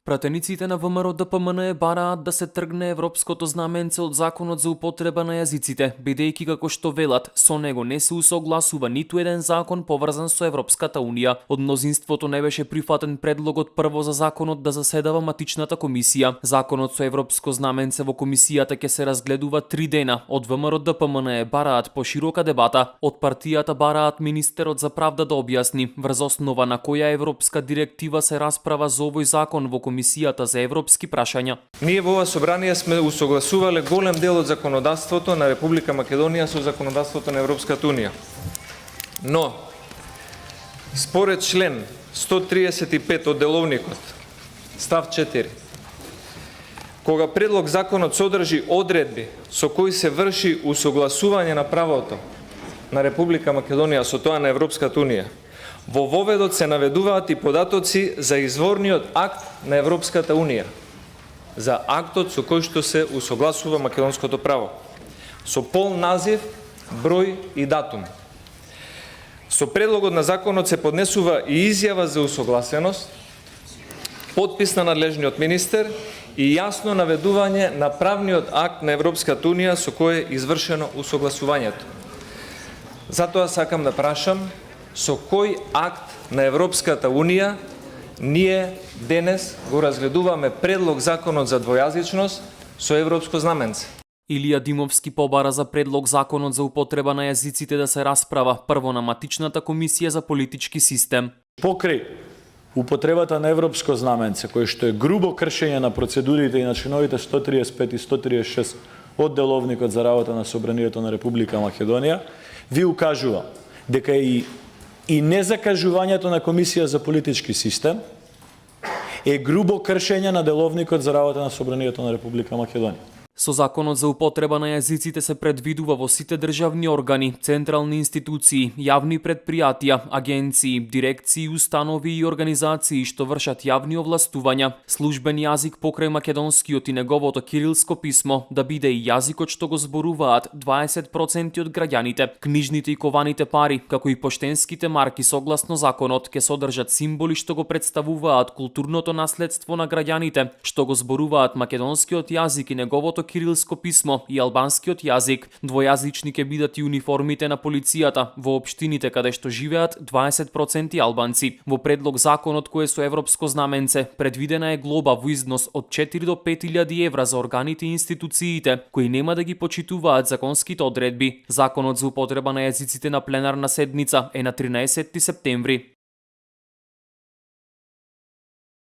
Пратениците на ВМРО ДПМН бараат да се тргне европското знаменце од законот за употреба на јазиците, бидејќи како што велат, со него не се усогласува ниту еден закон поврзан со Европската унија. Од мнозинството не беше прифатен предлогот прво за законот да заседава матичната комисија. Законот со европско знаменце во комисијата ќе се разгледува 3 дена. Од ВМРО ДПМН бараат поширока дебата. Од партијата бараат министерот за правда да објасни врз основа на која европска директива се расправа за овој закон во комисијата за европски прашања. Ние во ова собрание сме усогласувале голем дел од законодавството на Република Македонија со законодавството на Европската унија. Но, според член 135 од Деловникот, став 4, кога предлог законот содржи одредби со кои се врши усогласување на правото на Република Македонија со тоа на Европската унија, во воведот се наведуваат и податоци за изворниот акт на Европската унија, за актот со кој што се усогласува македонското право, со пол назив, број и датум. Со предлогот на законот се поднесува и изјава за усогласеност, подпис на надлежниот министер и јасно наведување на правниот акт на Европската унија со кој е извршено усогласувањето. Затоа сакам да прашам, со кој акт на Европската унија ние денес го разгледуваме предлог законот за двојазичност со европско знаменце? Илија Димовски побара за предлог законот за употреба на јазиците да се расправа прво на матичната комисија за политички систем. Покрај употребата на европско знаменце, кој што е грубо кршење на процедурите и на чиновите 135 и 136 од Деловникот за работа на Собранието на Република Македонија, ви укажува дека и незакажувањето на Комисија за политички систем е грубо кршење на Деловникот за работа на Собранието на Република Македонија. Со законот за употреба на јазиците се предвидува во сите државни органи, централни институции, јавни предпријатија, агенции, дирекции, установи и организации што вршат јавни овластувања, службен јазик покрај македонскиот и неговото кирилско писмо да биде и јазикот што го зборуваат 20% од граѓаните. Книжните и кованите пари, како и поштенските марки согласно законот ќе содржат символи што го представуваат културното наследство на граѓаните, што го зборуваат македонскиот јазик и неговото кирилско писмо и албанскиот јазик. Двојазични ќе бидат и униформите на полицијата во општините каде што живеат 20% албанци. Во предлог законот кој е со европско знаменце предвидена е глоба во износ од 4 до 5.000 евра за органите и институциите кои нема да ги почитуваат законските одредби. Законот за употреба на јазиците на пленарна седница е на 13 септември.